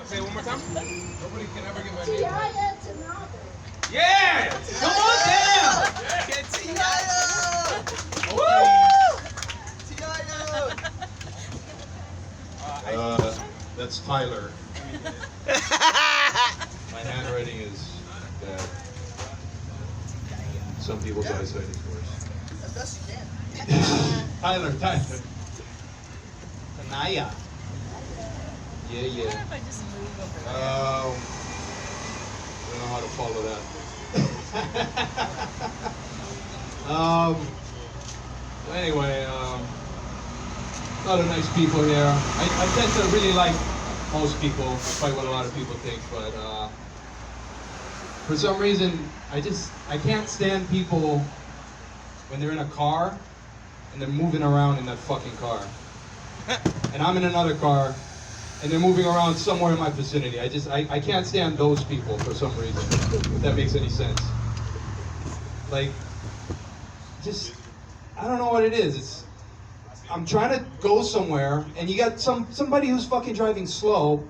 Say it one more time. Nobody can ever get my name. Yeah! Come on down! Get That's Tyler. My handwriting is bad. Some people's eyesight is worse. Tyler. Tanaya. Yeah. If I just move over there. I don't know how to follow that. Anyway, a lot of nice people here. I tend to really like most people, despite what a lot of people think, but for some reason, I can't stand people when they're in a car and they're moving around in that fucking car. And I'm in another car and they're moving around somewhere in my vicinity. I can't stand those people for some reason, if that makes any sense. Like, I don't know what it is. I'm trying to go somewhere, and you got somebody who's fucking driving slow.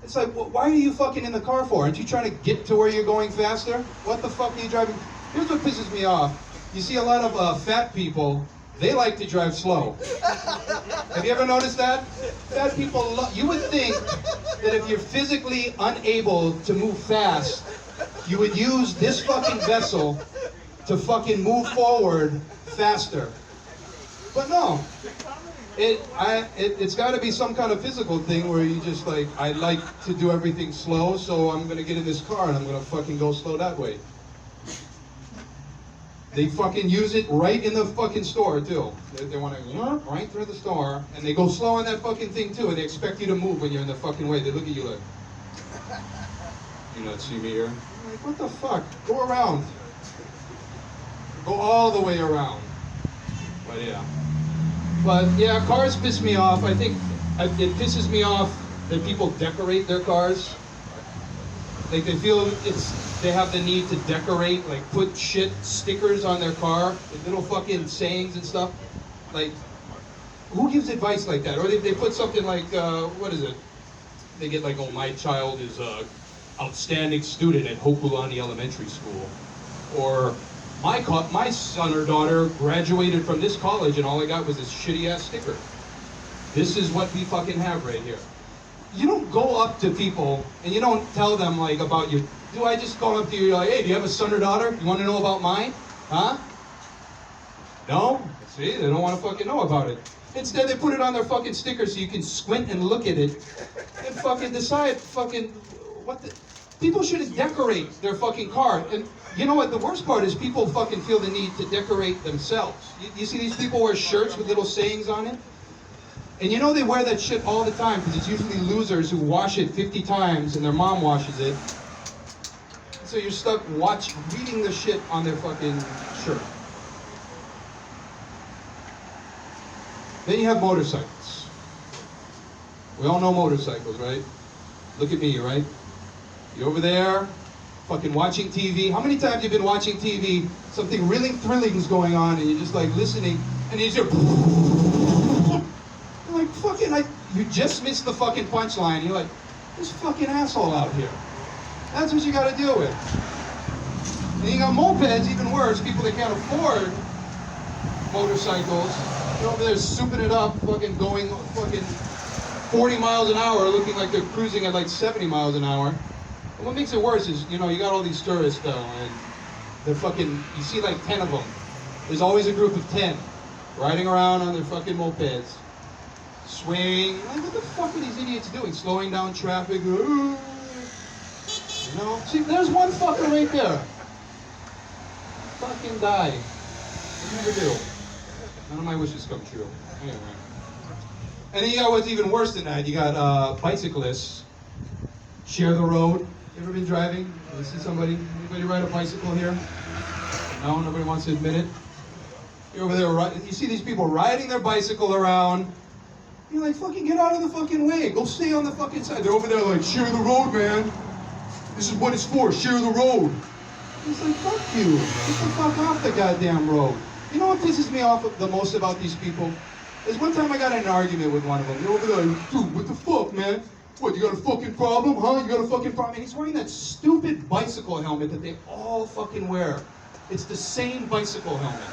It's like, why are you fucking in the car for? Aren't you trying to get to where you're going faster? What the fuck are you driving? Here's what pisses me off. You see a lot of fat people, they like to drive slow. Have you ever noticed that? Fat people, you would think that if you're physically unable to move fast, you would use this fucking vessel to fucking move forward faster. But no, it's got to be some kind of physical thing where you just like, I like to do everything slow, so I'm gonna get in this car and I'm gonna fucking go slow that way. They fucking use it right in the fucking store too. They want to right through the store, and they go slow on that fucking thing too, and they expect you to move when you're in the fucking way. They look at you like, you not see me here? I'm like, what the fuck? Go around. Go all the way around. But yeah, cars piss me off. I think it pisses me off that people decorate their cars. Like they feel they have the need to decorate, like put shit stickers on their car, with little fucking sayings and stuff. Like, who gives advice like that? Or they put something like, what is it? They get like, oh, my child is a outstanding student at Hokulani Elementary School. Or my son or daughter graduated from this college and all I got was this shitty ass sticker. This is what we fucking have right here. You don't go up to people and you don't tell them like about your, do I just go up to you, you're like, hey, do you have a son or daughter? You want to know about mine? Huh? No? See, they don't want to fucking know about it. Instead, they put it on their fucking sticker so you can squint and look at it and fucking decide fucking what the... People should decorate their fucking car. And you know what? The worst part is people fucking feel the need to decorate themselves. You see these people wear shirts with little sayings on it? And you know they wear that shit all the time because it's usually losers who wash it 50 times and their mom washes it. So you're stuck reading the shit on their fucking shirt. Then you have motorcycles. We all know motorcycles, right? Look at me, right? You're over there, fucking watching TV. How many times have you been watching TV, something really thrilling is going on, and you're just like listening, and you hear, you're like, fucking, you just missed the fucking punchline. You're like, this fucking asshole out here. That's what you gotta deal with. And you got mopeds, even worse, people that can't afford motorcycles. They're over there souping it up, fucking going fucking 40 miles an hour, looking like they're cruising at like 70 miles an hour. And what makes it worse is, you know, you got all these tourists though, and they're fucking, you see like 10 of them. There's always a group of 10 riding around on their fucking mopeds, swaying. Like, what the fuck are these idiots doing? Slowing down traffic. Ooh. You know? See, there's one fucker right there. Fucking die. What do you do? None of my wishes come true. Anyway. And then you got what's even worse than that. You got bicyclists. Share the road. You ever been driving? You see somebody? Anybody ride a bicycle here? No? Nobody wants to admit it? You're over there, you see these people riding their bicycle around. You're like, fucking get out of the fucking way. Go stay on the fucking side. They're over there like, share the road, man. This is what it's for, share the road. It's like, fuck you. Get the fuck off the goddamn road. You know what pisses me off the most about these people? Is one time I got in an argument with one of them. They're over there like, dude, what the fuck, man? What, you got a fucking problem, huh? You got a fucking problem? And he's wearing that stupid bicycle helmet that they all fucking wear. It's the same bicycle helmet.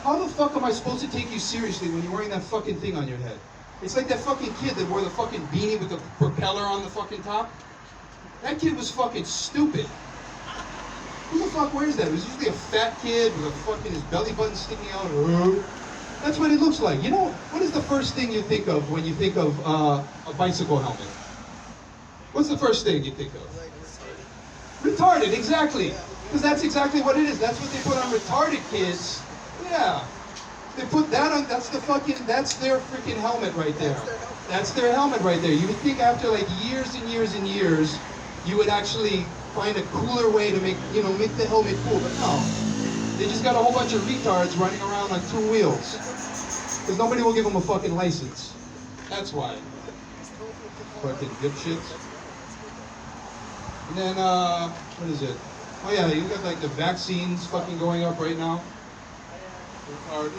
How the fuck am I supposed to take you seriously when you're wearing that fucking thing on your head? It's like that fucking kid that wore the fucking beanie with the propeller on the fucking top. That kid was fucking stupid. Who the fuck wears that? It was usually a fat kid with a fucking his belly button sticking out. That's what it looks like. You know, what is the first thing you think of when you think of a bicycle helmet? What's the first thing you think of? Retarded, exactly. Because that's exactly what it is. That's what they put on retarded kids. Yeah. They put that on, that's their freaking helmet right there. That's their helmet right there. You would think after like years and years and years, you would actually find a cooler way to make the helmet cool, but no. They just got a whole bunch of retards running around on 2 wheels. Because nobody will give them a fucking license. That's why. Fucking dipshits. And then, what is it? Oh yeah, you got like the vaccines fucking going up right now. Or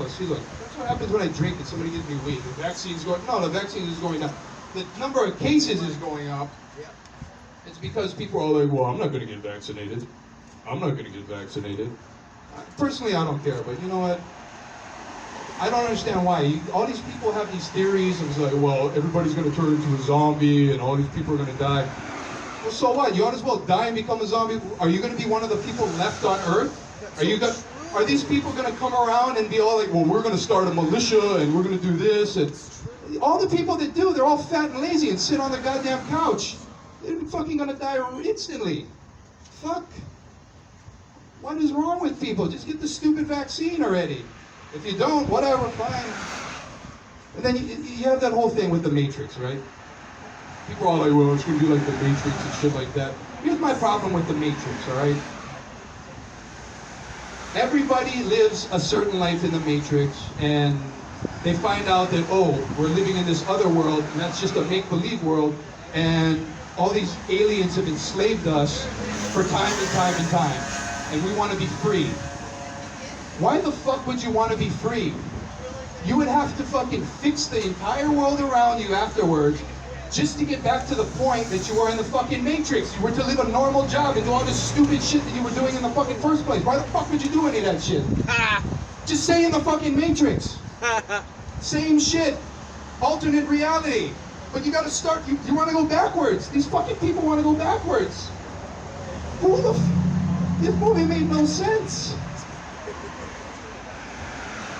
see look, that's what happens when I drink and somebody gives me weed. The vaccine is going down. The number of cases is going up. It's because people are like, well, I'm not going to get vaccinated. I'm not going to get vaccinated. Personally, I don't care, but you know what? I don't understand why. All these people have these theories, and it's like, well, everybody's going to turn into a zombie, and all these people are going to die. Well, so what? You ought as well die and become a zombie. Are you going to be one of the people left on Earth? Are these people going to come around and be all like, well, we're going to start a militia, and we're going to do this, and all the people that do, they're all fat and lazy and sit on the goddamn couch. They're fucking going to die instantly. Fuck. What is wrong with people? Just get the stupid vaccine already. If you don't, whatever, fine. And then you have that whole thing with the Matrix, right? People are all like, well, it's going to be like the Matrix and shit like that. Here's my problem with the Matrix, all right? Everybody lives a certain life in the Matrix, and they find out that, oh, we're living in this other world, and that's just a make-believe world, and all these aliens have enslaved us for time and time and time, and we want to be free. Why the fuck would you want to be free? You would have to fucking fix the entire world around you afterwards just to get back to the point that you were in the fucking Matrix. You were to live a normal job and do all this stupid shit that you were doing in the fucking first place. Why the fuck would you do any of that shit? Just stay in the fucking Matrix. Same shit. Alternate reality. But you gotta start, you wanna go backwards. These fucking people wanna go backwards. This movie made no sense.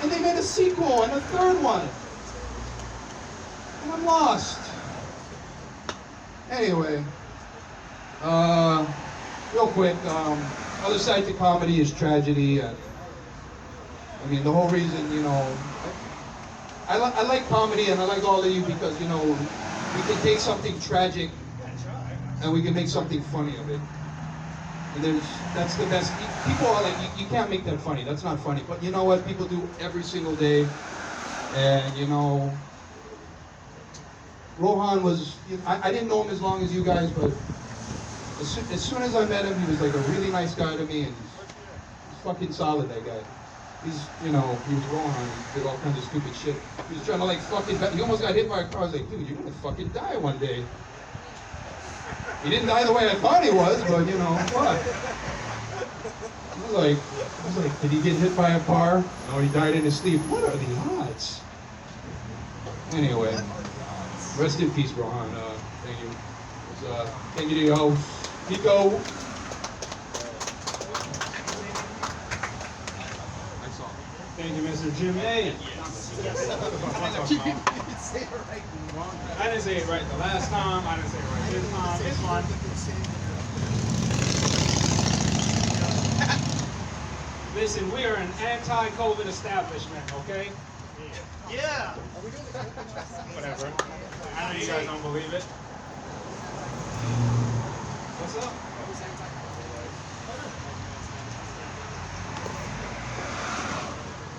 And they made a sequel and a third one. And I'm lost. Anyway, real quick, other side to comedy is tragedy. I mean, the whole reason, you know, I like comedy and I like all of you because, you know, we can take something tragic and we can make something funny of it. And that's the best. People are like, you can't make that funny. That's not funny. But you know what? People do every single day. And, you know, Rohan was, I didn't know him as long as you guys, but as soon as I met him, he was like a really nice guy to me, and he's fucking solid, that guy. He's, you know, he was Rohan, he did all kinds of stupid shit. He was trying to like fucking, he almost got hit by a car. I was like, dude, you're gonna fucking die one day. He didn't die the way I thought he was, but you know, what? I was like, did he get hit by a car? No, he died in his sleep. What are the odds? Anyway. Rest in peace, Rohan. Thank you. Thank you to your host, Niko. Next song. Thank you, Mr. Jim A. I didn't say it right the last time. I didn't say it right this time. It's fine. Listen, we are an anti-COVID establishment, okay? Yeah. Whatever. I know you guys don't believe it. What's up?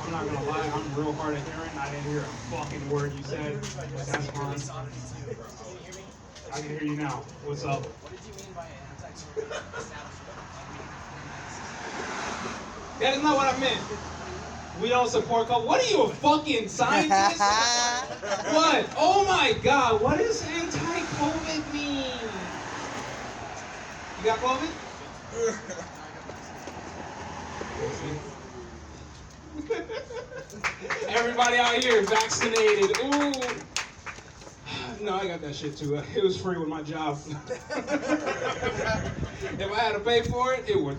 I'm not gonna lie, I'm real hard of hearing. I didn't hear a fucking word you said. But that's fine. I can hear you now. What's up? What did you mean by anti-COVID establishment? That is not what I meant. We don't support COVID. What are you, a fucking scientist? What? Oh my God, what is anti-COVID? COVID me. You got COVID? Everybody out here vaccinated. Ooh. No, I got that shit too. It was free with my job. If I had to pay for it, it would.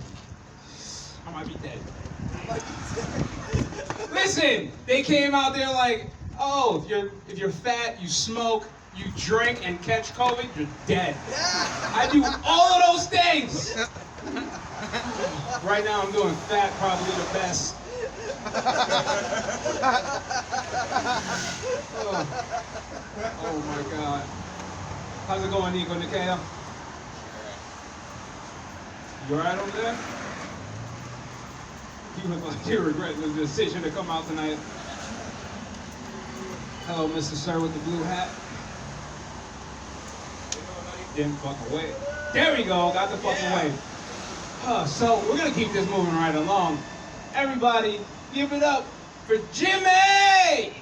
I might be dead. Listen, they came out there like, oh, if you're fat, you smoke, you drink and catch COVID, you're dead. I do all of those things. Right now I'm doing fat, probably the best. Oh my God. How's it going, Nico, Nikea? You alright over there? You look like you're regretting the decision to come out tonight. Hello, Mr. Sir with the blue hat. Didn't fuck away. There we go, got the fuck away. So we're gonna keep this moving right along. Everybody, give it up for Jimmy!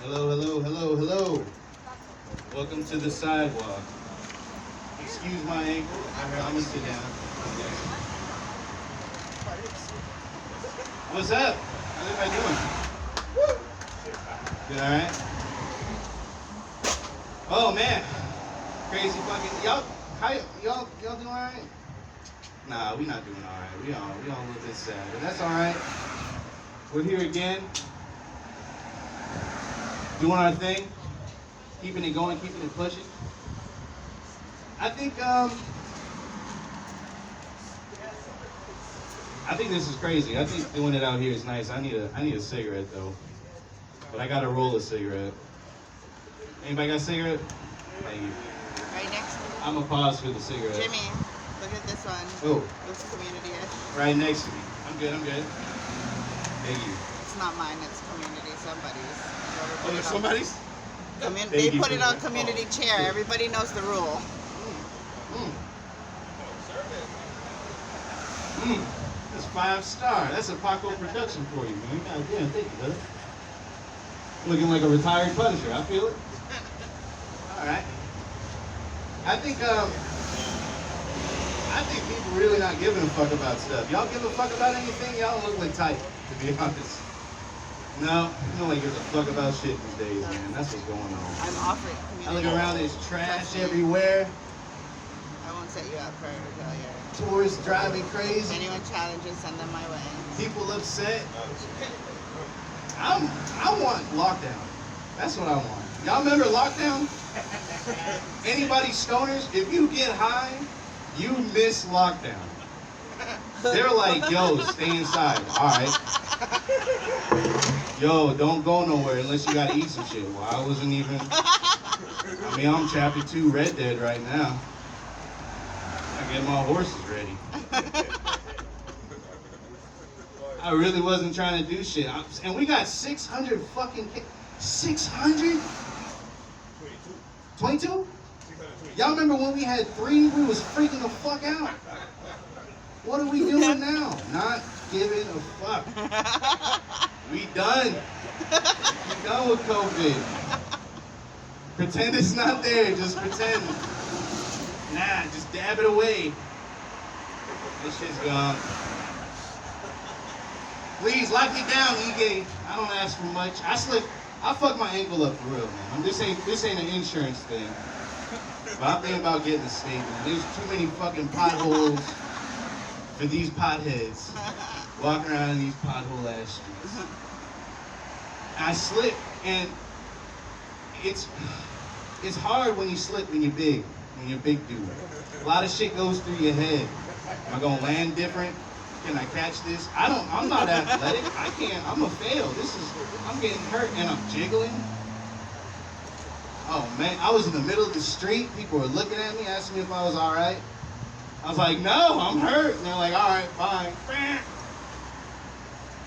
Hello, hello, hello, hello. Welcome to the sidewalk. Excuse my ankle. I'm gonna sit down. What's up? How's everybody doing? Good, all right? Oh man, crazy fucking y'all. How y'all doing all right? Nah, we not doing all right. We all a little bit sad, but that's all right. We're here again, doing our thing, keeping it going, keeping it pushing. I think this is crazy. I think doing it out here is nice. I need a cigarette though, but I gotta roll a cigarette. Anybody got a cigarette? Thank you. Right next to I'm gonna pause for the cigarette. Jimmy. Look at this one. Oh, Looks community-ish. right next to me. I'm good. Thank you. It's not mine, it's community, somebody's. Oh, there's somebody's? They Thank you put for it on that. community chair. Everybody knows the rule. That's 5-star. That's a Paco production for you, man. God damn, thank you, brother. Looking like a retired Punisher. I feel it. All right. I think people really not giving a fuck about stuff. Y'all give a fuck about anything? Y'all look like type, to be honest. No, you don't like give a fuck about shit these days, man. That's what's going on. I'm offering I community. look around, there's trash Trust me. everywhere. I won't set you up for a failure. Tourists driving If crazy. anyone challenges, send them my way. People upset. I want lockdown. That's what I want. Y'all remember lockdown? Anybody stoners, if you get high, you miss lockdown. They're like, yo, stay inside. All right. Yo, don't go nowhere unless you gotta eat some shit. Well, I wasn't even. I mean, I'm chapter 2 Red Dead right now. I get my horses ready. I really wasn't trying to do shit. And we got 600 fucking 600? 22? Y'all remember when we had 3? We was freaking the fuck out. What are we doing now? Not giving a fuck. We done. We done with COVID. Pretend it's not there. Just pretend. Nah, just dab it away. This shit's gone. Please lock me down, Ige. I don't ask for much. I fucked my ankle up for real, man. This ain't an insurance thing. But I'm thinking about getting a statement. There's too many fucking potholes for these potheads walking around in these pothole ass streets. I slipped, and it's hard when you slip when you're big dude. A lot of shit goes through your head. Am I gonna land different? Can I catch this? I'm not athletic. I can't, I'm a fail. I'm getting hurt and I'm jiggling. Oh man, I was in the middle of the street. People were looking at me, asking me if I was all right. I was like, no, I'm hurt. And they're like, all right, fine.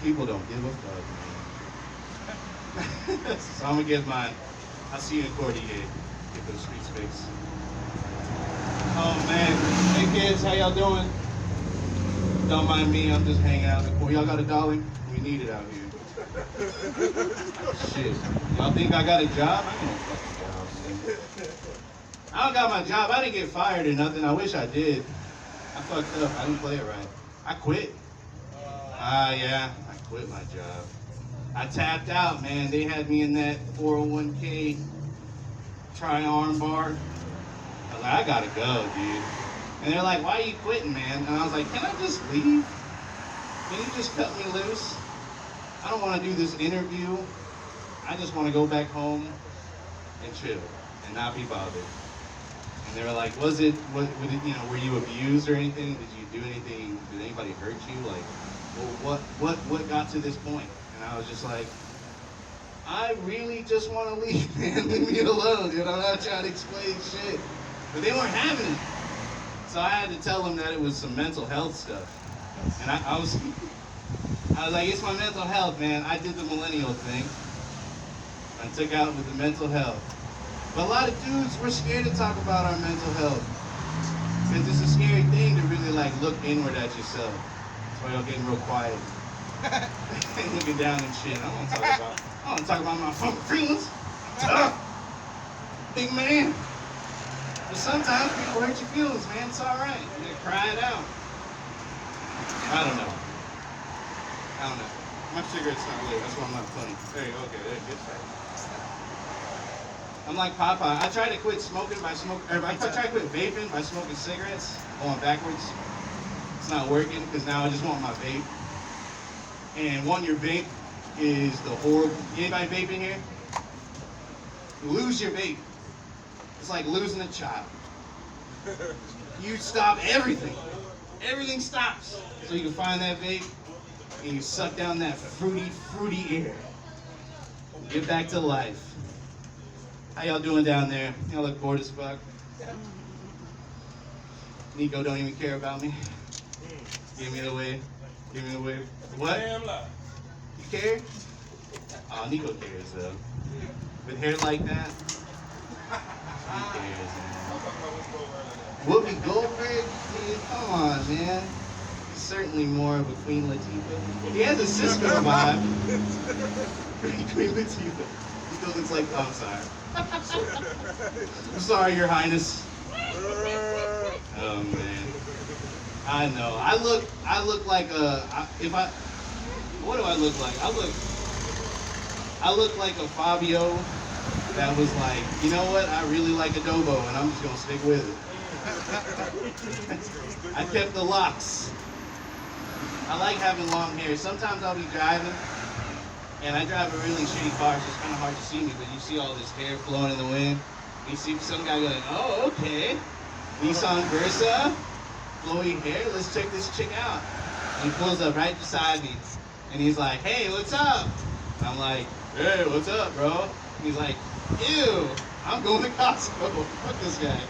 People don't give a fuck, man. So I'm gonna get mine. I'll see you in court, EA. Get those streets fixed. Oh man, hey kids, how y'all doing? Don't mind me, I'm just hanging out in the corner. Y'all got a dolly? We need it out here. Shit. Y'all think I got a job? I got no fucking job, man. I don't got my job. I didn't get fired or nothing. I wish I did. I fucked up. I didn't play it right. I quit. Yeah, I quit my job. I tapped out, man. They had me in that 401k tri-arm bar. I was like, I gotta go, dude. And they're like, why are you quitting, man? And I was like, can I just leave? Can you just cut me loose? I don't want to do this interview. I just want to go back home and chill and not be bothered. And they were like, were you abused or anything? Did you do anything? Did anybody hurt you? Like, well, what got to this point? And I was just like, I really just want to leave, man. Leave me alone, dude. I'm not trying to explain shit. But they weren't having it. So I had to tell them that it was some mental health stuff. And I was like, it's my mental health, man. I did the millennial thing. I took out with the mental health. But a lot of dudes, we're scared to talk about our mental health. Because it's a scary thing to really like look inward at yourself. That's why y'all getting real quiet. Looking down and shit. I don't want to talk about my fucking feelings. Tough. Big man. But sometimes people hurt your feelings, man. It's alright. You gotta cry it out. I don't know. My cigarette's not lit. That's why I'm not funny. There you go. Okay, there, good fight. I'm like Popeye. I tried to quit smoking by I tried to quit vaping by smoking cigarettes, going backwards. It's not working because now I just want my vape. And your vape is the horrible. Anybody vaping here? You lose your vape. It's like losing a child. You stop everything. Everything stops. So you can find that vape and you suck down that fruity air. Get back to life. How y'all doing down there? Y'all look bored as fuck. Nico don't even care about me. Give me the wave. What? You care? Oh, Nico cares though. With hair like that, he cares, man. Whoopi Goldberg? Dude, come on, man. He's certainly more of a Queen Latifah. He has a Cisco vibe. Queen Latifah. He still looks like, oh, I'm sorry. I'm sorry, Your Highness. Oh, man. I know. I look like what do I look like? I look like a Fabio that was like, you know what? I really like adobo, and I'm just gonna stick with it. I kept the locks. I like having long hair. Sometimes I'll be driving, and I drive a really shitty car, so it's kind of hard to see me, but you see all this hair flowing in the wind. You see some guy going, oh, okay. Nissan Versa, flowy hair, let's check this chick out. And he pulls up right beside me, and he's like, hey, what's up? And I'm like, hey, what's up, bro? And he's like, ew, I'm going to Costco. Fuck this guy.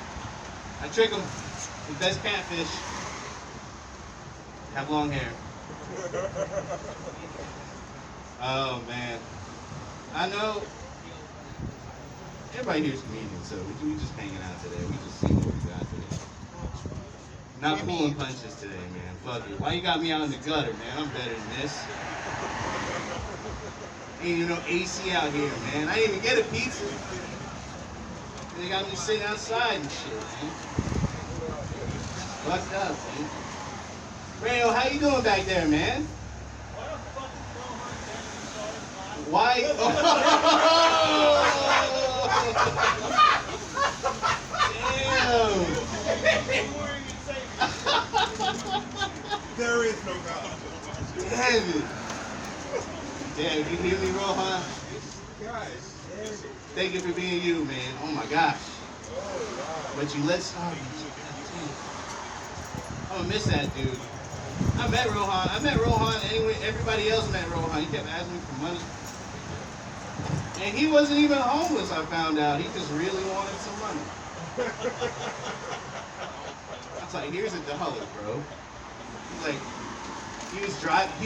I trick him. The best catfish. Have long hair. Oh, man. I know everybody here's comedians, so we just hanging out today. We just seeing what we got today. Not pulling punches today, man. Fuck it. Why you got me out in the gutter, man? I'm better than this. Ain't even no AC out here, man. I didn't even get a pizza. They got me sitting outside and shit, man. Fucked up, man. Rayo, how you doing back there, man? Why? Oh. Damn. There is no God. Damn it. Damn, you hear me, Rohan? Guys. Thank you for being you, man. Oh my gosh. But you let start. I'm gonna miss that dude. I met Rohan anyway. Everybody else met Rohan. He kept asking me for money. And he wasn't even homeless, I found out. He just really wanted some money. I was like, here's $1, bro. He's like, he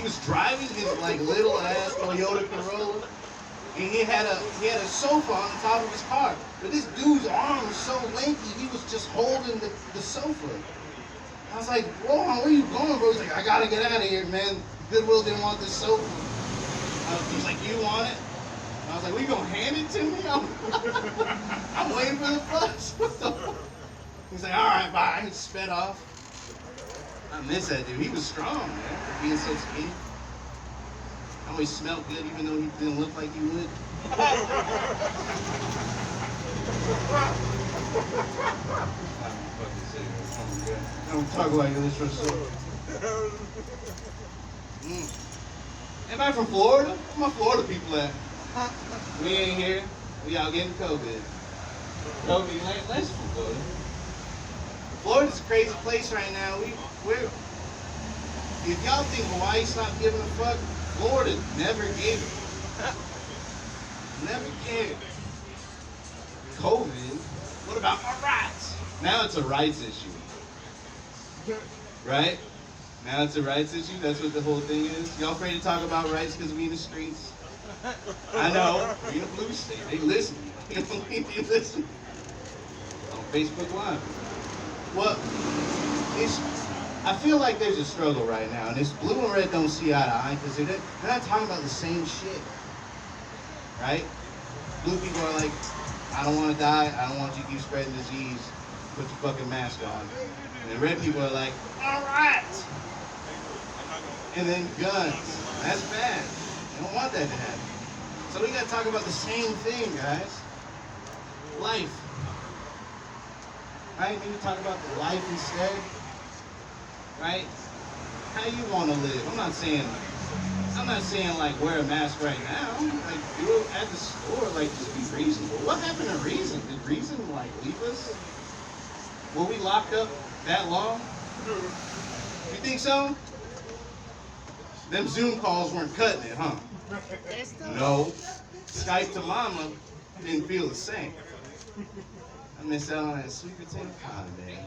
was driving his like little ass Toyota Corolla, and he had a sofa on the top of his car. But this dude's arm was so lengthy, he was just holding the sofa. I was like, Rohan, where you going, bro? He's like, I gotta get out of here, man. Goodwill didn't want this sofa. He's like, you want it? I was like, "We gonna hand it to me?" I'm waiting for the bus. What the fuck? He's like, "All right, bye." He sped off. I miss that dude. He was strong, man, for being so skinny. Always smelled good, even though he didn't look like he would. I don't talk like this for so. Anybody from Florida? Where my Florida people at? We ain't here. We out getting COVID. COVID ain't less from Florida. Florida's a crazy place right now. We're if y'all think Hawaii stopped giving a fuck, Florida never gave it. Never cared. COVID. What about my rights? Now it's a rights issue. Right? Now it's a rights issue. That's what the whole thing is. Y'all afraid to talk about rights because we in the streets? I know. We in a blue state. They listen. They listen. On Facebook Live. Well, I feel like there's a struggle right now, and this blue and red don't see eye to eye because they're not talking about the same shit. Right? Blue people are like, I don't want to die. I don't want you to keep spreading disease. Put your fucking mask on. And the red people are like, all right. And then guns. That's bad. They don't want that to happen. So we gotta talk about the same thing, guys. Life. Right? We need to talk about the life instead. Right? How you want to live. I'm not saying like wear a mask right now. Like do it at the store, like just be reasonable. What happened to reason? Did reason like leave us? Were we locked up that long? You think so? Them Zoom calls weren't cutting it, huh? No. Skype to mama didn't feel the same. I miss out on that sweet potato pie, man.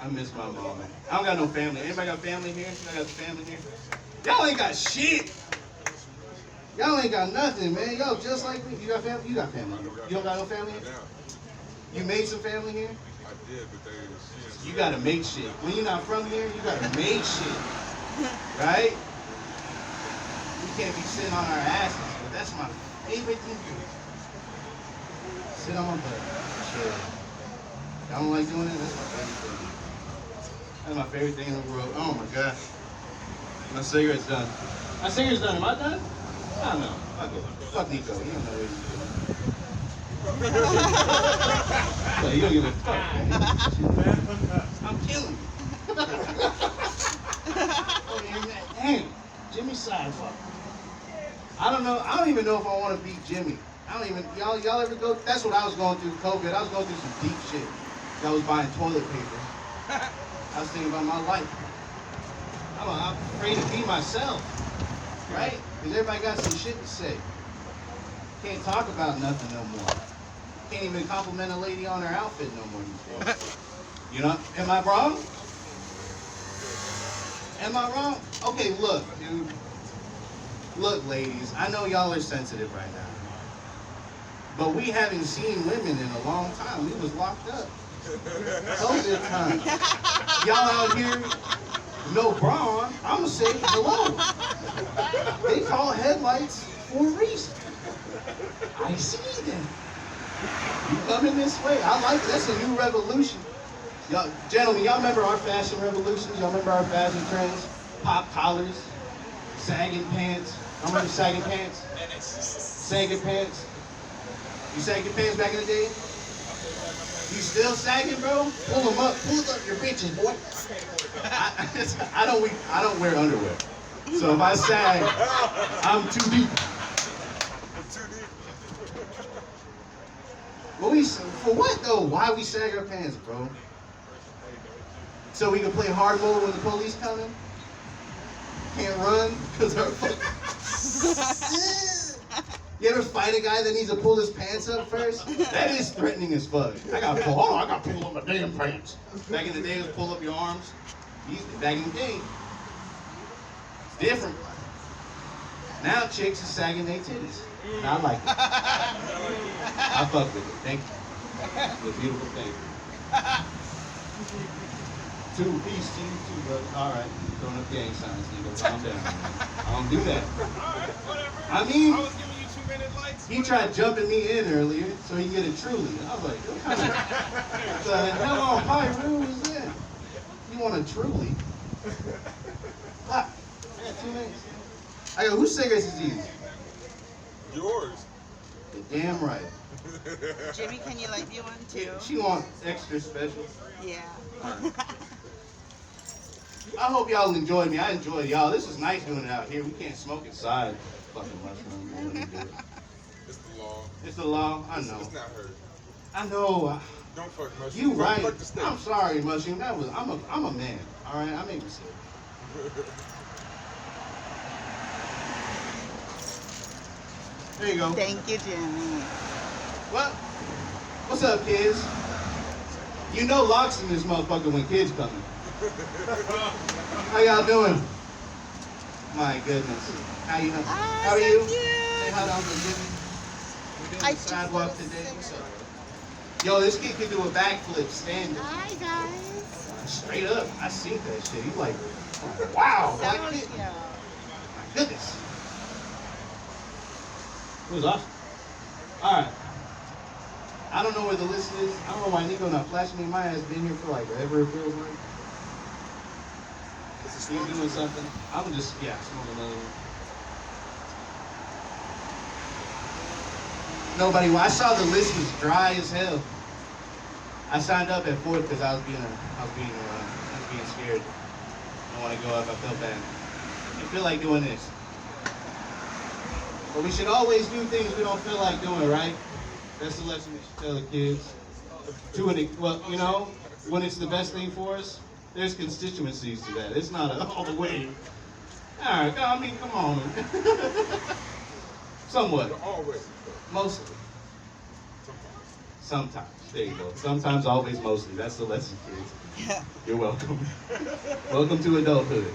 I miss my mom, man. I don't got no family. Anybody got family here? I got family here. Y'all ain't got shit. Y'all ain't got nothing, man. Y'all just like me. You got family? You got family. You don't got no family here? You made some family here? I did, but they. You gotta make shit. When you're not from here, you gotta make shit. Right? We can't be sitting on our asses, but that's my favorite thing to do. Sit on my butt. Chill. Y'all don't like doing it? That's my favorite thing. That's my favorite thing in the world. Oh my god. My cigarette's done. My cigarette's done. Am I done? I don't know. Fuck it. Fuck Nico. You don't know what he's doing. Yeah, you don't give a fuck, man. I'm killing you. Damn. Jimmy's side fuck. I don't know. I don't even know if I want to beat Jimmy. I don't even. Y'all ever go? That's what I was going through COVID. I was going through some deep shit. I was buying toilet paper. I was thinking about my life. I'm afraid to be myself, right? Because everybody got some shit to say. Can't talk about nothing no more. Can't even compliment a lady on her outfit no more these days. You know? Am I wrong? Am I wrong? Okay, look, dude. Look, ladies, I know y'all are sensitive right now. But we haven't seen women in a long time. We was locked up. COVID time. Y'all out here, no bra on. I'm gonna say hello. They call headlights for a reason. I see them. You coming this way. I like it. That's a new revolution. Y'all, gentlemen, y'all remember our fashion revolutions? Y'all remember our fashion trends? Pop collars, sagging pants. I remember sagging pants. Sagging pants. You sagging pants back in the day? You still sagging, bro? Pull them up. Pull up your bitches, boy. I don't wear underwear. So if I sag, I'm too deep. For what though? Why we sag our pants, bro? So we can play hard mode when the police coming? Can't run because our You ever fight a guy that needs to pull his pants up first? That is threatening as fuck. I gotta pull up my damn pants. Back in the day, it was pull up your arms. Back in the day, it's different. Now chicks are sagging their titties. And I like it. I fuck with it. Thank you. It's a beautiful thing. Peace to you too, brother. All right, throwing up gang signs, nigga. Calm down. I don't do that. I mean, I was giving you 2 minute lights. he tried jumping me in earlier so he could get it truly. I was like, what kind of the hell on Pyro is that? You want a truly? Ah, I got 2 minutes. I go, whose cigarettes is these? Yours. You're damn right. Jimmy, can you light me one too? She want extra special. Yeah. I hope y'all enjoyed me. I enjoyed y'all. This is nice doing it out here. We can't smoke inside. Fucking mushroom. It's the law. It's the law. I know. It's not her. I know. Don't fuck mushroom. You Don't right. Fuck the state. I'm sorry, mushroom. I'm a man. All right. I made mistakes. There you go. Thank you, Jimmy. Well, what's up, kids? You know locks in this motherfucker when kids coming. How y'all doing? My goodness. How you know? How are you? Say hi to Uncle Jimmy. We're doing the sidewalk today. Yo, this kid can do a backflip standing. Hi, guys. Straight up. I seen that shit. He's like, wow. So Like, cute. my goodness. It was awesome. All right. I don't know where the list is. I don't know why Nico not flashing me. My ass been here for like whatever it feels like. You doing something? I'm just, smoking another one. Nobody, I saw the list was dry as hell. I signed up at 4th because I was being scared. I don't want to go up. I felt bad. I feel like doing this. But we should always do things we don't feel like doing, right? That's the lesson we should tell the kids. Well, you know, when it's the best thing for us, there's constituencies to that. It's not all the way. All right, I mean, come on. Somewhat. Always. Mostly. Sometimes. There you go. Sometimes, always, mostly. That's the lesson, kids. You're welcome. Welcome to adulthood.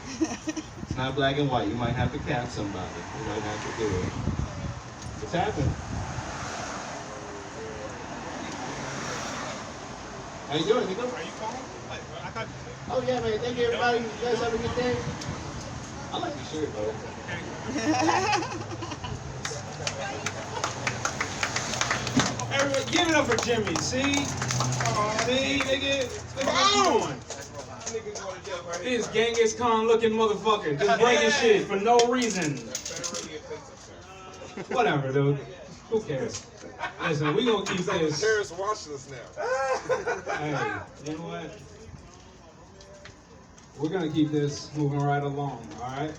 It's not black and white. You might have to cap somebody. You might have to do it. It's happening. How you doing, Nico? Are you calling? I thought. Oh yeah, man. Thank you, everybody. You guys have a good day. I like your shirt, bro. Everybody, give it up for Jimmy. See? See, nigga? Look what you doing. This Genghis Khan looking motherfucker. Just breaking shit for no reason. Whatever, dude. Who cares? Listen, we gonna keep this. Terrorists watching us now. Hey, you know what? We're gonna keep this moving right along, alright?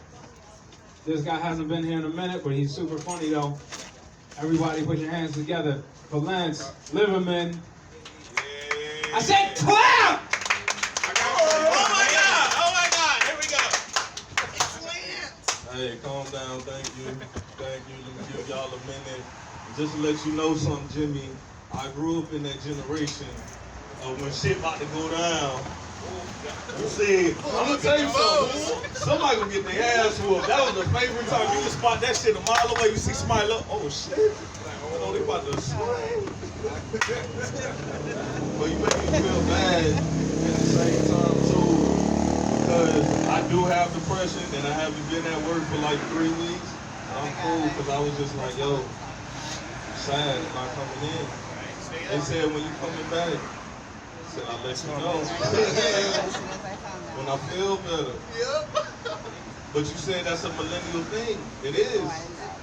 This guy hasn't been here in a minute, but he's super funny though. Everybody put your hands together for Lance Liverman. Yeah. I said clap! Oh my God! Here we go. It's Lance. Hey, calm down. Thank you. Thank you. Let me give y'all a minute. Just to let you know something, Jimmy. I grew up in that generation of when shit about to go down. You see, I'm gonna tell you something. Somebody gonna get their ass whooped. That was the favorite time. You can spot that shit a mile away. You see somebody look, oh shit. Oh, they about to swing. But you make me feel bad at the same time too, because I do have depression and I haven't been at work for like 3 weeks. I'm cool because I was just like, yo, sad not coming in. They said when you coming back, I said I'll let you know. When I feel better. But you said that's a millennial thing. It is.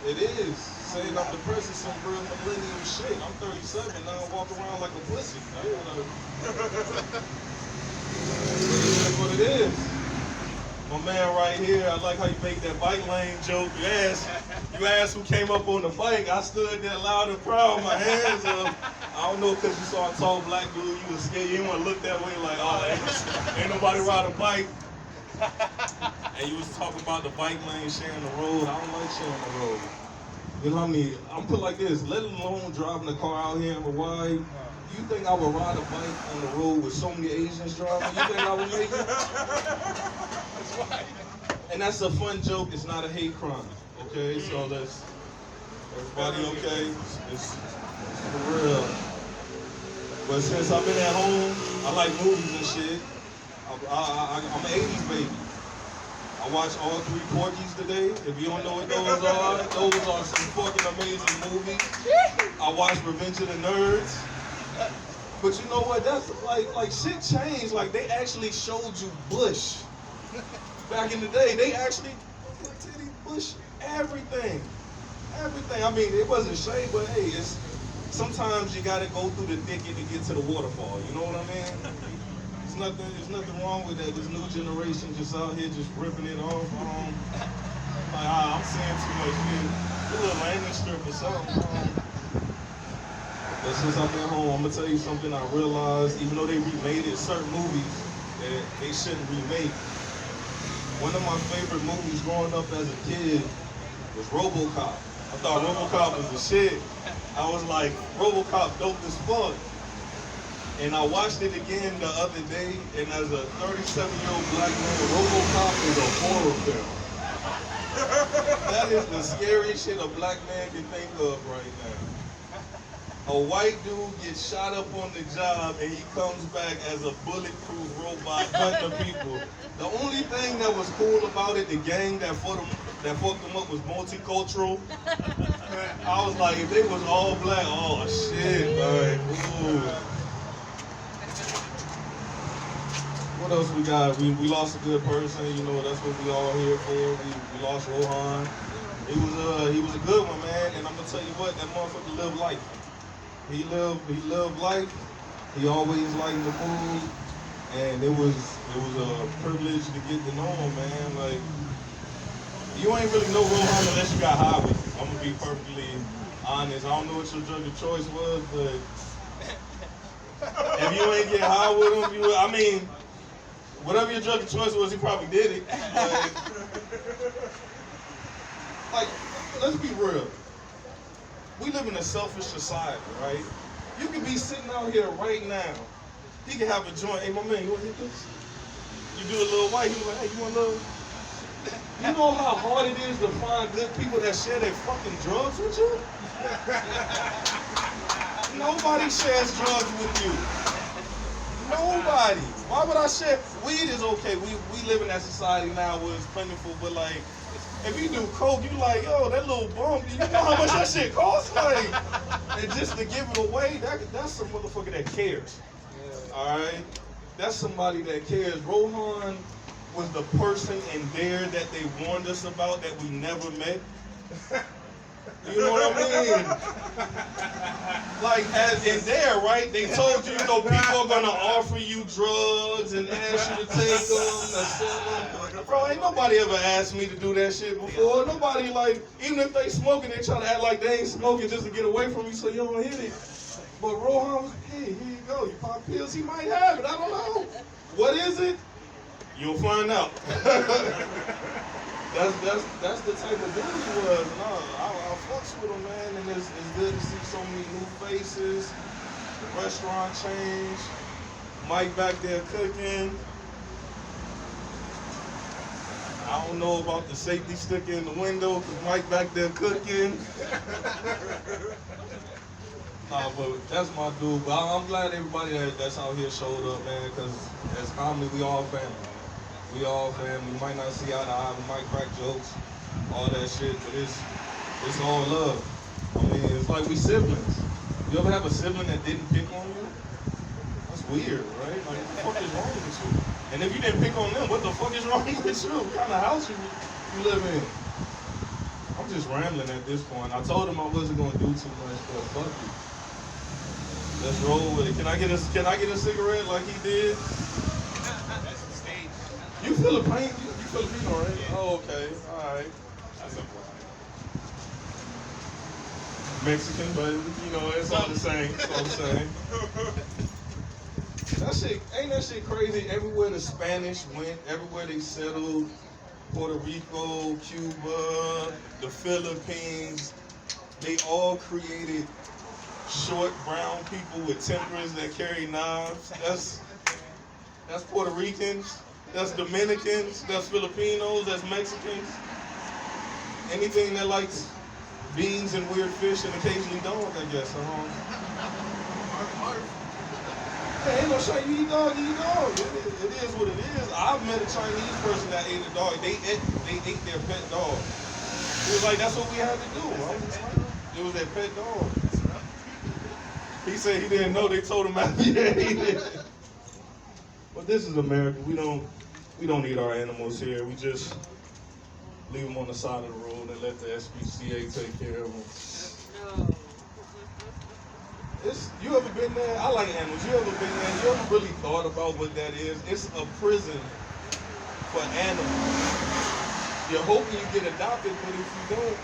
It is. Saying I'm depressed is some real millennial shit. I'm 37 now. I walk around like a pussy. That's what it is. My man right here, I like how you make that bike lane joke. You asked who came up on the bike. I stood there loud and proud, my hands up. I don't know, because you saw a tall black dude, you was scared. You didn't want to look that way like, oh, ain't nobody ride a bike. And you was talking about the bike lane, sharing the road. I don't like sharing the road. You know what I mean? I'm put like this, let alone driving a car out here in Hawaii. You think I would ride a bike on the road with so many Asians driving? You think I would make it? And that's a fun joke. It's not a hate crime. Okay, so that's everybody okay? It's for real. But since I've been at home, I like movies and shit. I I'm an 80s baby. I watched all 3 Porkies today. If you don't know what those are some fucking amazing movies. I watched Revenge of the Nerds. But you know what? That's like shit changed. Like they actually showed you Bush. Back in the day, they actually titty Bush everything. Everything. I mean, it wasn't shade, but hey, it's sometimes you gotta go through the thicket to get to the waterfall. You know what I mean? There's nothing wrong with that. This new generation just out here just ripping it off. Like, I'm seeing too much shit. A little landing strip or something. But since I've been home, I'm gonna tell you something I realized, even though they remade it, certain movies that they shouldn't remake. One of my favorite movies growing up as a kid was RoboCop. I thought RoboCop was the shit. I was like, RoboCop dope as fuck. And I watched it again the other day, and as a 37-year-old black man, RoboCop is a horror film. That is the scariest shit a black man can think of right now. A white dude gets shot up on the job, and he comes back as a bulletproof robot hunting people. The only thing that was cool about it, the gang that fucked them up was multicultural. I was like, if they was all black, oh shit, man. Ooh. What else we got? We lost a good person, you know, that's what we all here for. We lost Rohan. He was a good one, man, and I'm gonna tell you what, that motherfucker lived life. He lived life. He always lightened the mood, and it was a privilege to get to know him, man. Like, you ain't really know Rohan unless you got high with him. I'm gonna be perfectly honest. I don't know what your drug of choice was, but if you ain't get high with him, I mean, whatever your drug of choice was, he probably did it. Like, let's be real. We live in a selfish society, right? You can be sitting out here right now. He can have a joint. Hey, my man, you want to hit this? You do a little white. He like, hey, you want a little? You know how hard it is to find good people that share their fucking drugs with you? Nobody shares drugs with you. Nobody. Why would I share? Weed is okay. We live in that society now where it's plentiful, but like, if you do coke, you like, yo, that little bump, you know how much that shit costs? Like, and just to give it away, that's some motherfucker that cares. All right? That's somebody that cares. Rohan was the person in there that they warned us about that we never met. You know what I mean? Like, as in there, right? They told you, you know, people are gonna offer you drugs and ask you to take them, to sell them. Bro, ain't nobody ever asked me to do that shit before. Nobody, like, even if they smoking, they try to act like they ain't smoking just to get away from you so you don't hit it. But Rohan was, hey, here you go. You pop pills, he might have it. I don't know. What is it? You'll find out. That's the type of dude he was. No, I fucks with him, man, and it's good to see so many new faces. The restaurant changed. Mike back there cooking. I don't know about the safety sticker in the window because Mike back there cooking. Nah, but that's my dude. But I'm glad everybody that's out here showed up, man, because as comedy, we all family. We all family. We might not see eye to eye. We might crack jokes, all that shit, but it's all love. I mean, it's like we siblings. You ever have a sibling that didn't pick on you? That's weird, right? Like, what the fuck is wrong with you? And if you didn't pick on them, what the fuck is wrong with you? What kind of house you live in? I'm just rambling at this point. I told him I wasn't gonna do too much, but fuck you. Let's roll with it. Can I get a cigarette like he did? That's the stage. You Filipino? You Filipino, right? Yeah. Oh, okay. All right. That's a Mexican, but you know, it's all the same. It's all the same. That shit, ain't that shit crazy? Everywhere the Spanish went, everywhere they settled, Puerto Rico, Cuba, the Philippines, they all created short brown people with tempers that carry knives. That's Puerto Ricans, that's Dominicans, that's Filipinos, that's Mexicans. Anything that likes beans and weird fish and occasionally don't, I guess. Hey, ain't no shame. You eat dog, you eat dog. It is what it is. I've met a Chinese person that ate a dog. They ate their pet dog. It was like, that's what we had to do. It was their pet dog. He said he didn't know. They told him after he ate it. But this is America. We don't eat our animals here. We just leave them on the side of the road and let the SPCA take care of them. You ever been there? I like animals. You ever been there? You ever really thought about what that is? It's a prison for animals. You're hoping you get adopted, but if you don't,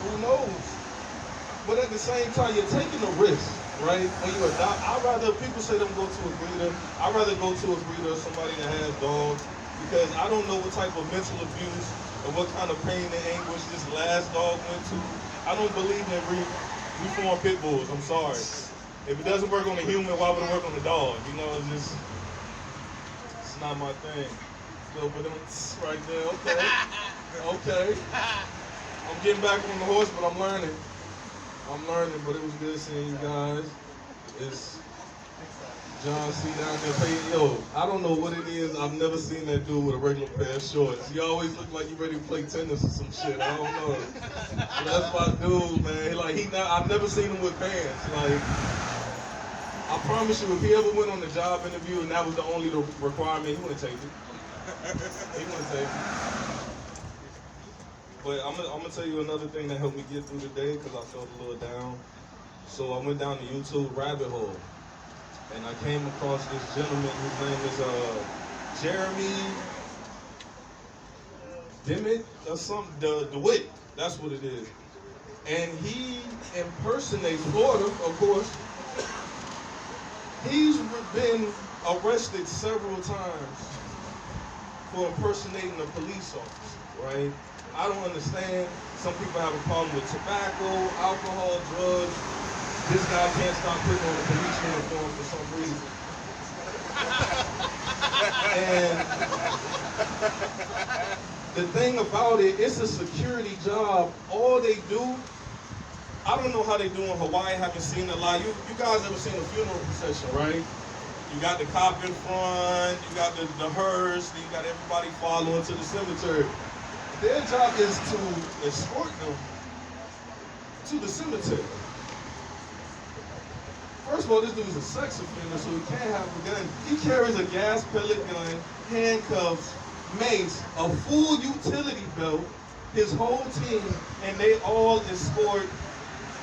who knows? But at the same time, you're taking a risk, right? When you adopt, people say don't go to a breeder. I'd rather go to a breeder or somebody that has dogs, because I don't know what type of mental abuse or what kind of pain and anguish this last dog went to. I don't believe in reform pit bulls. I'm sorry. If it doesn't work on a human, why would it work on a dog? You know, it's not my thing. Little bit of right there. Okay. I'm getting back on the horse, but I'm learning, but it was good seeing you guys. It's John C. down there playing. Yo, I don't know what it is. I've never seen that dude with a regular pair of shorts. You always look like you ready to play tennis or some shit. I don't know. But that's my dude, man. I've never seen him with pants. Like, I promise you, if he ever went on the job interview and that was the only requirement, he wouldn't take it. He wouldn't take it. But I'm gonna tell you another thing that helped me get through the day, because I felt a little down. So I went down the YouTube rabbit hole, and I came across this gentleman whose name is Jeremy Dimmitt or something, DeWitt, that's what it is. And he impersonates Florida, of course. He's been arrested several times for impersonating a police officer, right? I don't understand. Some people have a problem with tobacco, alcohol, drugs. This guy can't stop putting on a police uniform for some reason. And the thing about it, it's a security job. All they do, I don't know how they do in Hawaii. I haven't seen a lot. You guys ever seen a funeral procession, right? You got the cop in front, you got the hearse, then you got everybody following to the cemetery. Their job is to escort them to the cemetery. First of all, this dude is a sex offender, so he can't have a gun. He carries a gas pellet gun, handcuffs, mace, a full utility belt, his whole team, and they all escort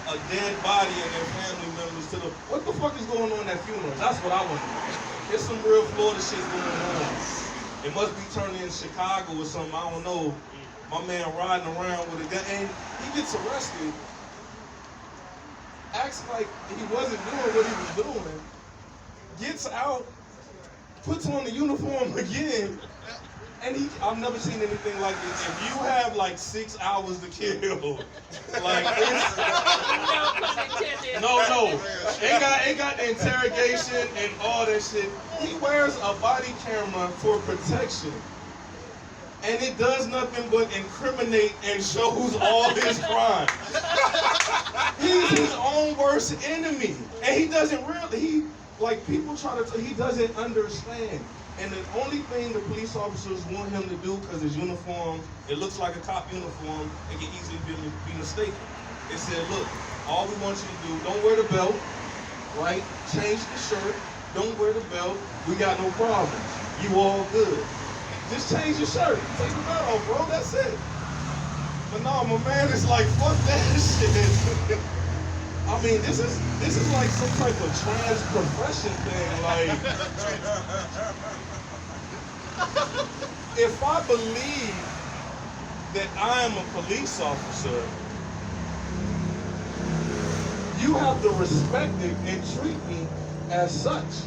a dead body and their family members to the... What the fuck is going on at funerals? That's what I want to know. There's some real Florida shit going on. It must be turning in Chicago or something, I don't know. My man riding around with a gun, and he gets arrested, acts like he wasn't doing what he was doing, gets out, puts on the uniform again, and I've never seen anything like this. If you have like 6 hours to kill, like it's... No. Ain't got the interrogation and all that shit. He wears a body camera for protection. And it does nothing but incriminate and shows all his crimes. He's his own worst enemy. And he doesn't really, people try to, he doesn't understand. And the only thing the police officers want him to do, because his uniform, it looks like a cop uniform, it can easily be mistaken. They said, look, all we want you to do, don't wear the belt, right? Change the shirt, don't wear the belt, we got no problems. You all good. Just change your shirt, take the belt off, bro, that's it. But no, my man is like, fuck that shit. I mean, this is like some type of trans profession thing, like, if I believe that I am a police officer, you have to respect it and treat me as such.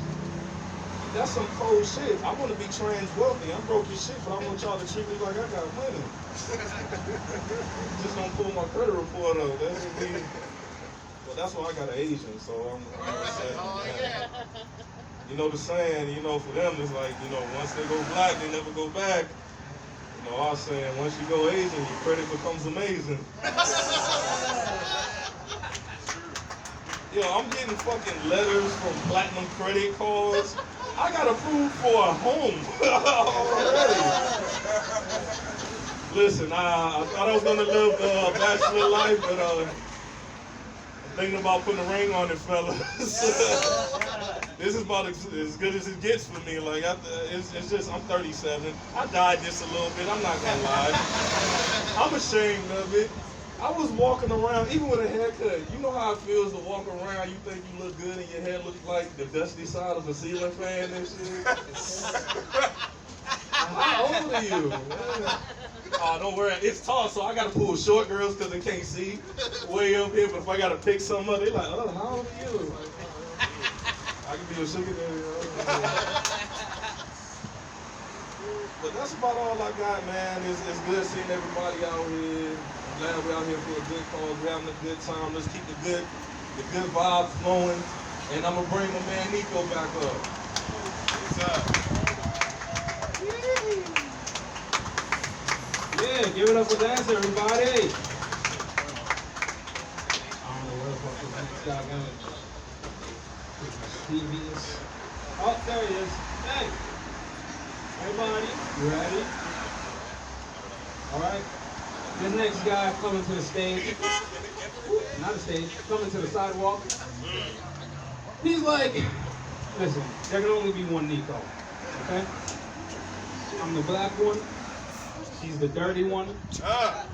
That's some cold shit. I want to be trans wealthy. I'm broke as shit, but I want y'all to treat me like I got money. Just don't pull my credit report up. That's me. Well, that's why I got an Asian, so I'm saying. Yeah. You know the saying, for them, it's like, once they go black, they never go back. I was saying, once you go Asian, your credit becomes amazing. Yo, I'm getting fucking letters from platinum credit cards. I got approved for a home already. Listen, I thought I was gonna live the bachelor life, but I'm thinking about putting a ring on it, fellas. This is about as good as it gets for me. Like, it's just, I'm 37. I died just a little bit. I'm not gonna lie. I'm ashamed of it. I was walking around, even with a haircut. You know how it feels to walk around, you think you look good and your hair looks like the dusty side of a ceiling fan and shit? How old are you? Oh, don't worry, it's tall, so I gotta pull short girls because they can't see way up here, but if I gotta pick something up, they like, oh, how old are you? I can be a sugar daddy. But that's about all I got, man. It's good seeing everybody out here. Glad we're out here for a good cause. We're having a good time. Let's keep the good vibe flowing. And I'm gonna bring my man Nico back up. What's up? Yeah, give it up for that, everybody. I don't know where the fuck this next guy going. Stevie's. Oh, there he is. Hey. Everybody, you ready? All right. This next guy coming to the stage, not the stage, coming to the sidewalk. He's like, listen, there can only be one Nico, okay? I'm the black one, he's the dirty one. I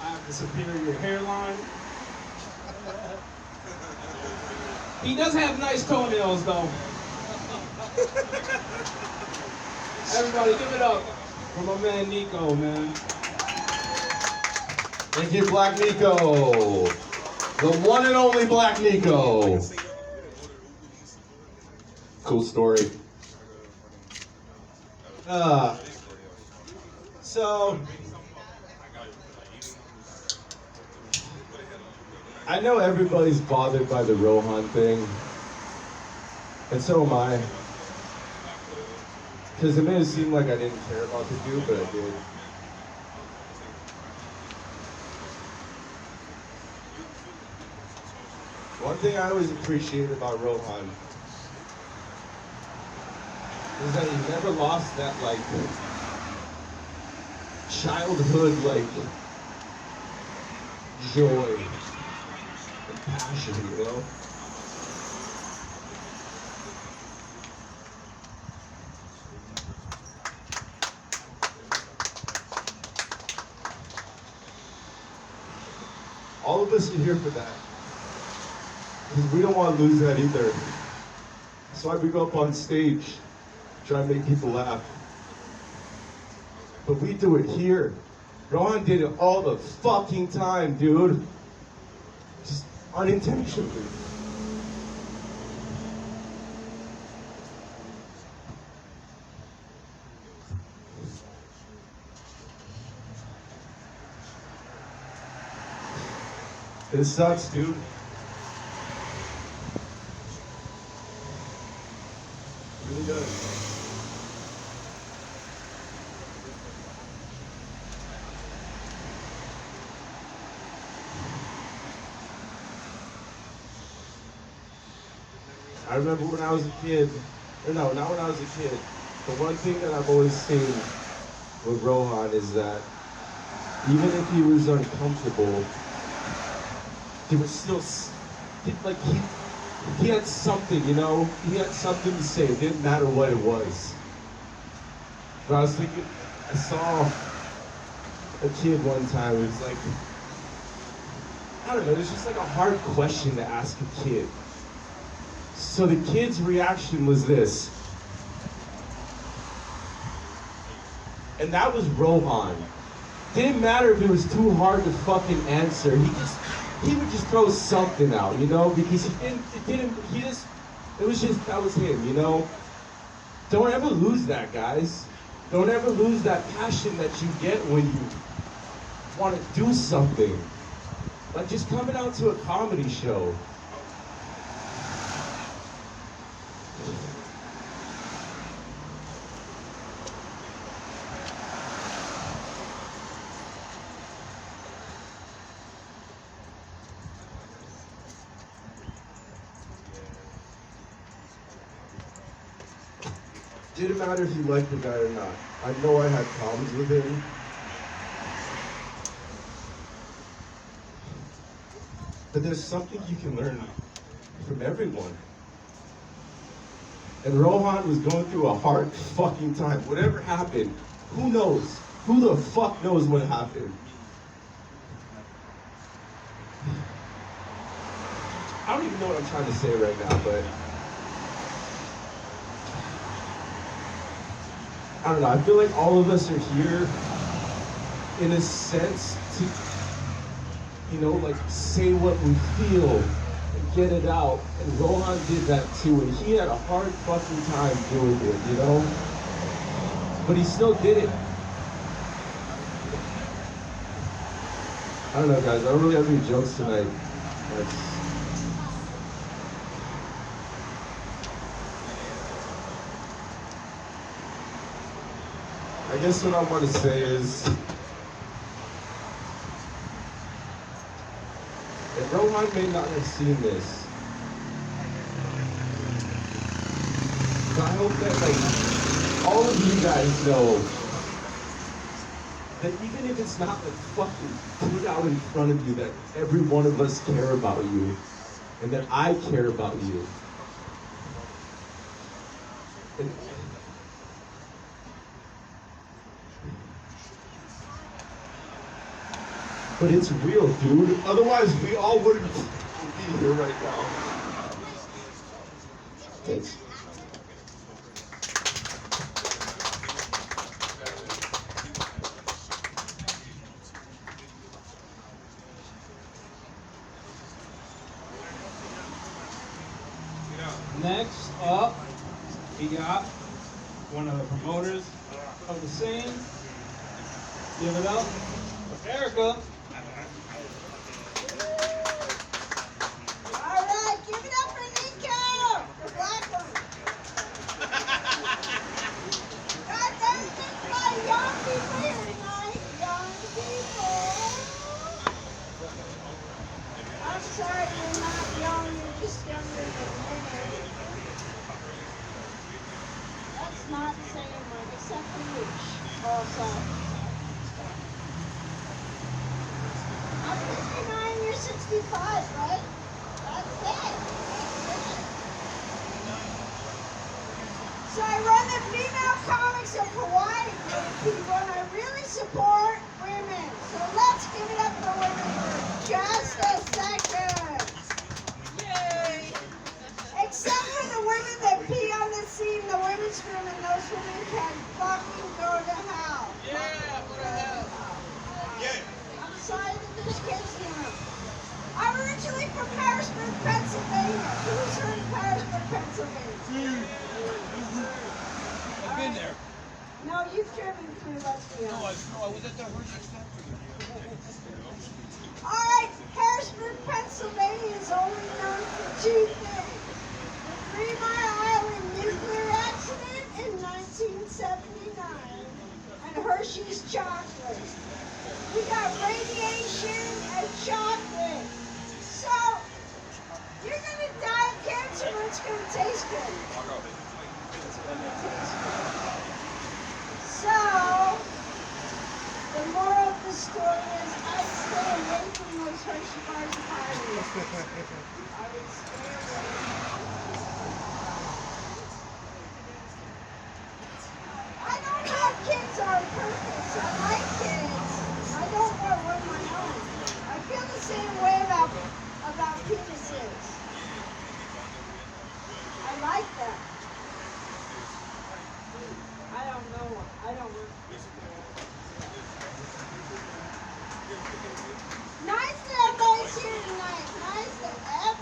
have the superior hairline. He does have nice toenails though. Everybody give it up for my man Nico, man. Thank you, Black Nico. The one and only Black Nico. Cool story. So, I know everybody's bothered by the Rohan thing, and so am I. Because it made it seem like I didn't care about the dude, but I did. One thing I always appreciated about Rohan is that he never lost that, like, childhood, like, joy and passion, you know? All of us are here for that. Because we don't want to lose that either. That's why we go up on stage, try to make people laugh. But we do it here. Rohan did it all the fucking time, dude. Just unintentionally. It sucks, dude. It really does. I remember when I was a kid, or no, not when I was a kid, but one thing that I've always seen with Rohan is that even if he was uncomfortable, he was still, like, he had something, you know? He had something to say. It didn't matter what it was. But I was thinking, I saw a kid one time, it was like, I don't know, it was just like a hard question to ask a kid. So the kid's reaction was this. And that was Rohan. Didn't matter if it was too hard to fucking answer. He would just throw something out, you know, because that was him, you know. Don't ever lose that, guys. Don't ever lose that passion that you get when you want to do something. Like just coming out to a comedy show. didn't matter if you liked the guy or not. I know I had problems with him. But there's something you can learn from everyone. And Rohan was going through a hard fucking time. Whatever happened, who knows? Who the fuck knows what happened? I don't even know what I'm trying to say right now, but I don't know. I feel like all of us are here in a sense to, you know, like say what we feel and get it out. And Rohan did that too, and he had a hard fucking time doing it, you know? But he still did it. I don't know, guys. I don't really have any jokes tonight. I guess what I want to say is, and Rohan may not have seen this, but I hope that like all of you guys know that even if it's not like fucking put out in front of you, that every one of us care about you, and that I care about you. And but it's real, dude. Otherwise, we all wouldn't be here right now. Thanks. Next up, we got one of the promoters of the scene. Give it up for Erika. All right, give it up for Nico, the black one. God, there's just my young people here tonight. Young people. I'm sorry, you're not young, you're just younger than me. That's not saying much, except for you. Also. I'm 59, you're 65, right? That's it. So I run the female comics of Hawaii for people, and I really support women. So let's give it up for women for just a second. Yay! Except for the women that pee on the seat in the women's room, and those women can fucking go to hell. Yeah, what the hell? Yeah. I'm sorry that there's kids in the room. I'm originally from Harrisburg, Pennsylvania. Who's heard of Harrisburg, Pennsylvania? I've been there. No, you've driven through, let's be No, honest. I was at the Hershey factory. All right, Harrisburg, Pennsylvania is only known for two things. The 3 Mile Island nuclear accident in 1979 and Hershey's chocolate. We got radiation and chocolate. So, you're going to die of cancer, but it's going to taste good. It's going to taste good. So, the moral of the story is I'd stay away from those Hershey bars and parties. I would stay away. I don't have kids on purpose. I like kids. I don't want one of my own. I feel the same way about penises. I like them. I don't know. I don't work for school. Nice to have guys here tonight. Nice to have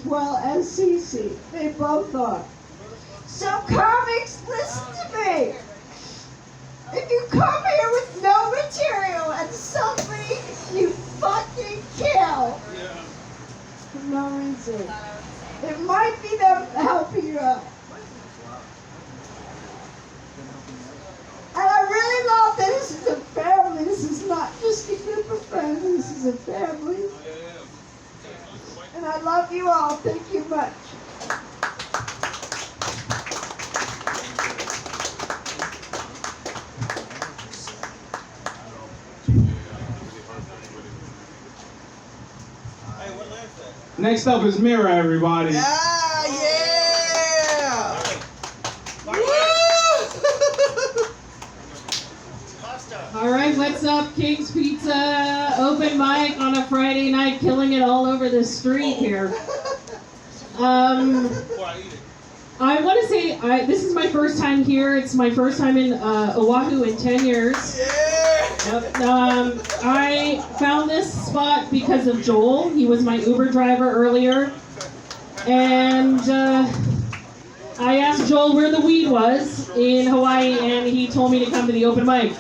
well as Cece. They both are. So comics, listen to me. If you come here with no material and somebody you fucking kill for no reason, it might be them helping you out. And I really love that this is a family. This is not just a group of friends. This is a family. And I love you all. Thank you much. Next up is Mira, everybody. Ah, yeah! All right, what's up, King's Pizza? Open mic on a Friday night, killing it all over the street here. I want to say this is my first time here. It's my first time in Oahu in 10 years. Yep. I found this spot because of Joel. He was my Uber driver earlier. And I asked Joel where the weed was in Hawaii, and he told me to come to the open mic.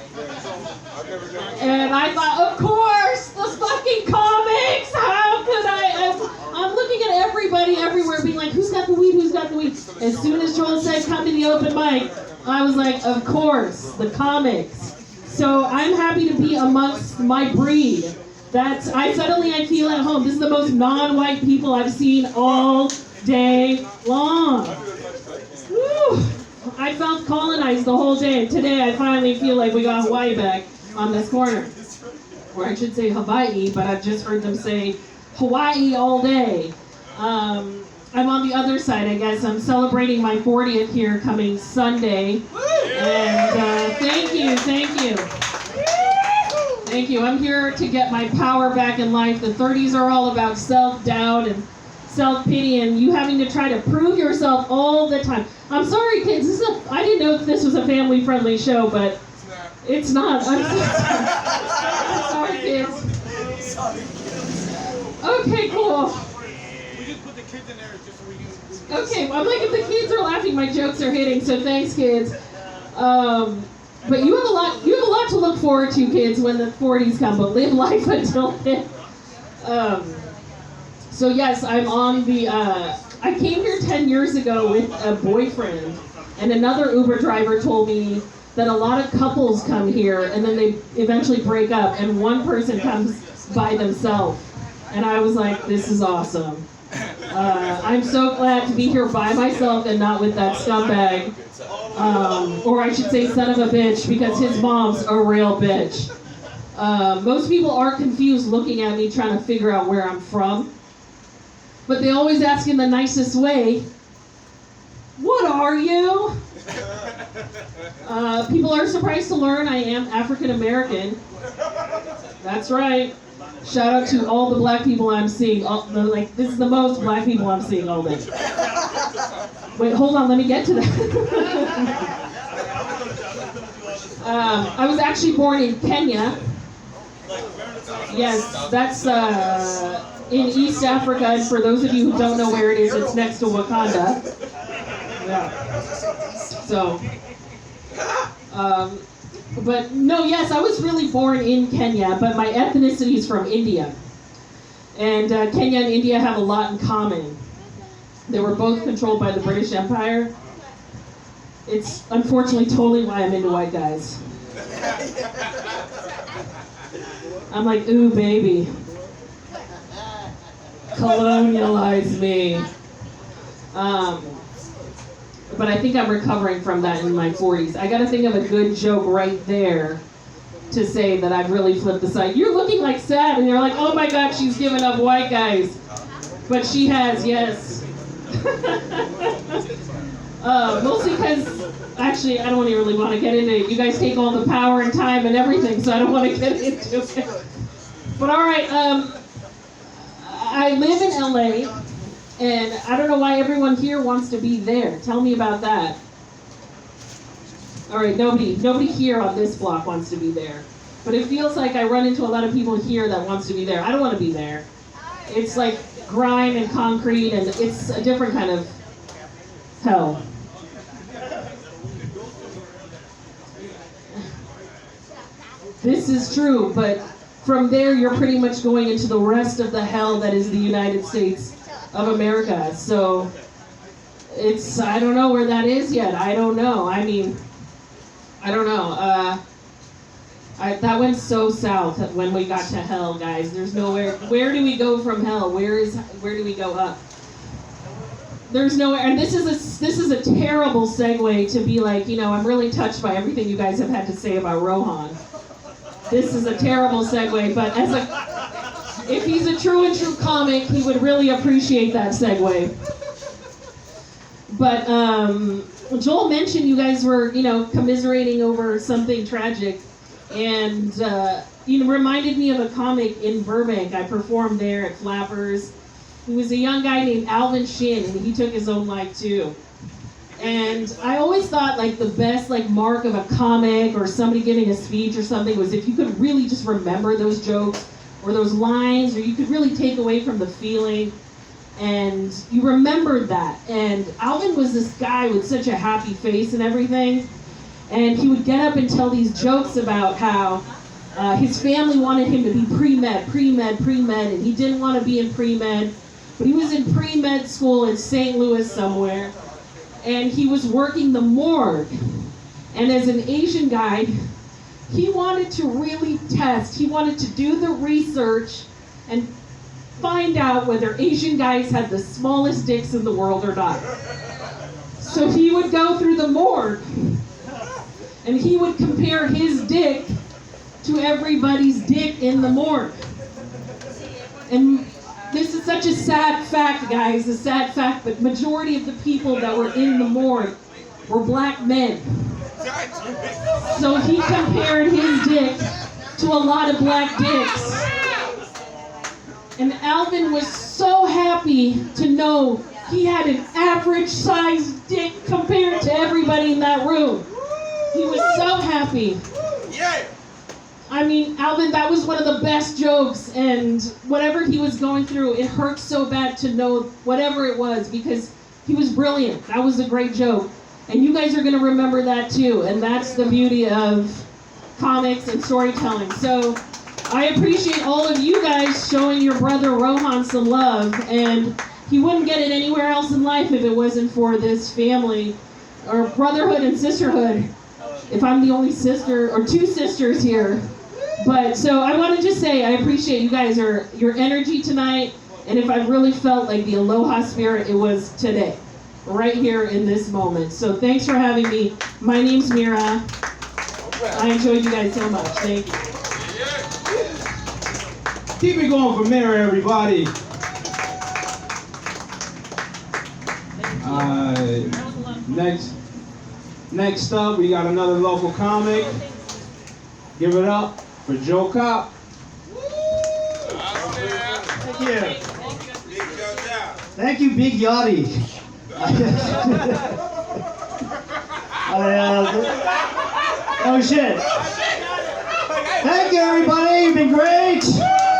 And I thought, of course, the fucking comics! How could I'm looking at everybody everywhere being like, who's got the weed, who's got the weed? As soon as Joel said, come to the open mic, I was like, of course, the comics. So I'm happy to be amongst my breed. I feel at home. This is the most non-white people I've seen all day long. Woo. I felt colonized the whole day. Today I finally feel like we got Hawaii back on this corner. Or I should say Hawaii, but I've just heard them say Hawaii all day. I'm on the other side, I guess. I'm celebrating my 40th here coming Sunday. And thank you. Thank you. I'm here to get my power back in life. The 30s are all about self-doubt and self-pity and you having to try to prove yourself all the time. I'm sorry, kids. I didn't know if this was a family-friendly show, but it's not. I'm sorry, kids. Okay, cool. We just put the kids in there just so we can... Okay, I'm like, if the kids are laughing, my jokes are hitting, so thanks, kids. But you have a lot to look forward to, kids, when the 40s come, but live life until then. So yes, I'm on the, I came here 10 years ago with a boyfriend, and another Uber driver told me that a lot of couples come here, and then they eventually break up, and one person comes by themselves. And I was like, this is awesome. I'm so glad to be here by myself and not with that scumbag. Or I should say son of a bitch, because his mom's a real bitch. Most people are confused looking at me trying to figure out where I'm from. But they always ask in the nicest way, what are you? People are surprised to learn I am African American. That's right. Shout out to all the black people I'm seeing. This is the most black people I'm seeing all day. Wait, hold on, let me get to that. I was actually born in Kenya. Yes, that's in East Africa, and for those of you who don't know where it is, it's next to Wakanda. Yeah. So, but no, yes, I was really born in Kenya, but my ethnicity is from India. And Kenya and India have a lot in common. They were both controlled by the British Empire. It's unfortunately totally why I'm into white guys. I'm like, ooh, baby. Colonialize me. But I think I'm recovering from that in my 40s. I gotta think of a good joke right there to say that I've really flipped the side. You're looking like sad, and you're like, oh my God, she's giving up white guys. But she has, yes. Mostly because, actually, I don't really want to get into it. You guys take all the power and time and everything, so I don't want to get into it. But all right, I live in LA, and I don't know why everyone here wants to be there. Tell me about that. All right, nobody here on this block wants to be there. But it feels like I run into a lot of people here that wants to be there. I don't want to be there. It's like, grime and concrete, and it's a different kind of hell. This is true, but from there you're pretty much going into the rest of the hell that is the United States of America. So it's, I don't know where that is yet. I don't know. I mean, I don't know. That went so south when we got to hell, guys. There's nowhere. Where do we go from hell? Where do we go up? There's nowhere. And this is a terrible segue to be like, you know, I'm really touched by everything you guys have had to say about Rohan. This is a terrible segue, but if he's a true and true comic, he would really appreciate that segue. But Joel mentioned you guys were, you know, commiserating over something tragic, and you know, reminded me of a comic in Burbank. I performed there at Flappers. He was a young guy named Alvin Shin, and he took his own life too. And I always thought like the best like mark of a comic or somebody giving a speech or something was if you could really just remember those jokes or those lines, or you could really take away from the feeling and you remembered that. And Alvin was this guy with such a happy face and everything, and he would get up and tell these jokes about how his family wanted him to be pre-med, and he didn't want to be in pre-med, but he was in pre-med school in St. Louis somewhere. And he was working the morgue. And as an Asian guy, he wanted to really test. He wanted to do the research and find out whether Asian guys had the smallest dicks in the world or not. So he would go through the morgue and he would compare his dick to everybody's dick in the morgue. And this is such a sad fact, guys, a sad fact, but majority of the people that were in the morgue were black men. So he compared his dick to a lot of black dicks. And Alvin was so happy to know he had an average sized dick compared to everybody in that room. He was so happy. I mean, Alvin, that was one of the best jokes, and whatever he was going through, it hurt so bad to know whatever it was, because he was brilliant. That was a great joke. And you guys are going to remember that too, and that's the beauty of comics and storytelling. So I appreciate all of you guys showing your brother Rohan some love, and he wouldn't get it anywhere else in life if it wasn't for this family, or brotherhood and sisterhood, if I'm the only sister, or two sisters here. But so I want to just say I appreciate you guys, your energy tonight, and if I really felt like the aloha spirit, it was today, right here in this moment. So thanks for having me. My name's Mira. I enjoyed you guys so much. Thank you. Keep it going for Mira, everybody. Next up, we got another local comic. Give it up for Joe Cop. Thank you. Thank you, Big Yachty. Oh shit. Thank you, everybody. You've been great.